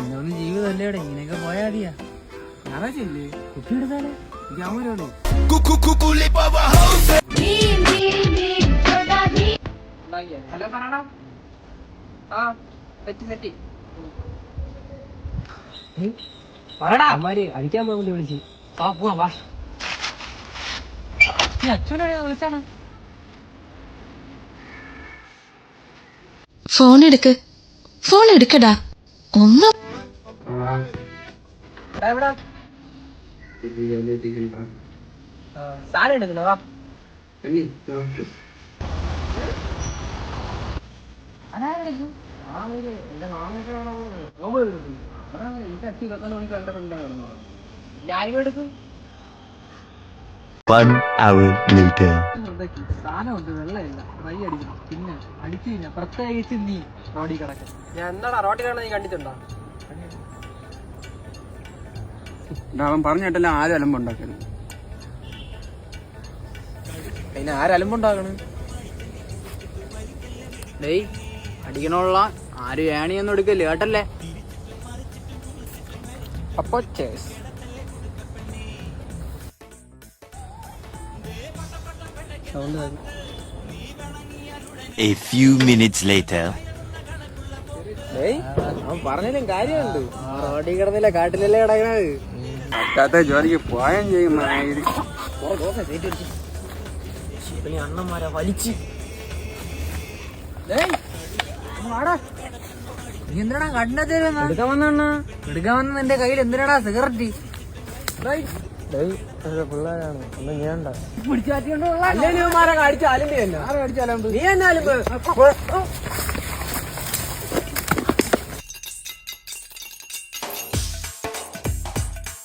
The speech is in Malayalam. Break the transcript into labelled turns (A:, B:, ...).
A: ഇന്നൊന്നും ജീവിതമല്ലേടെ ഇങ്ങനെയൊക്കെ പോയാ മതിയാ. ഞായറാഴ്ചയില്ലേ കുപ്പി എടുത്താലേ ഗ്രാമരോട് ഹലോ പറയണം. ആ സെറ്റ് സെറ്റ് പറടാ. അമ്മാര് അടിക്കാൻ പോകാൻ വേണ്ടി വിളിച്ച്. ആ പോവാ വാ. നീ അച്ഛനെ വിളിച്ചാണ്.
B: ഫോൺ എടുക്കടാ. ഒന്ന്
A: സാധനം എടുക്കണോ? വാ. അതാരെടുക്കും? എന്റെ മാമൊക്കെ എനിക്ക് 24 മണിക്ക് കണ്ടിട്ടുണ്ടായിരുന്നു. ഞാനും എടുക്കും.
C: 1 hour later.
A: സാധനമുണ്ട്, വെള്ളമില്ല, ഫ്രൈ അടിക്കണം. പിന്നെ അടിച്ചു കഴിഞ്ഞാൽ പ്രത്യേകിച്ച് നീ റോഡിൽ കിടക്കും. ഞാൻ എന്താടാ റോഡിൽ കിടന്ന് നീ കണ്ടിട്ടുണ്ടോ?
D: അവൻ പറഞ്ഞിട്ടല്ല ആരും അലമ്പുണ്ടാക്കരുത്.
A: അതിന് ആരലമ്പുണ്ടാക്കണ്? ഡേയ് അടിക്കണുള്ള ആരും ഏണിയൊന്നും എടുക്കല്ലേ കേട്ടല്ലേ? അപ്പൊ chase.
C: A few minutes later.
A: അവൻ പറഞ്ഞാലും കാര്യമുണ്ട്. ആ റോഡിൽ കിടന്നില്ല കാട്ടിലല്ലേ കിടക്കണത്.
D: അക്കാത്ത ജോലിക്ക് പോയം ചെയ്യും.
A: അണ്ണന്മാരാ വലിച്ച്. നീ എന്തിനാ കണ്ണത് എടുക്കാൻ വന്ന? എടുക്കാൻ വന്ന നിന്റെ കയ്യിൽ എന്തിനാടാ സിഗരറ്റ്? പിള്ളേരാണ് ഒന്നും ചെയ്യണ്ട. പിടിച്ചു മാറ്റിക്കൊണ്ടുള്ള അടിച്ചാലും നീ എന്നാലും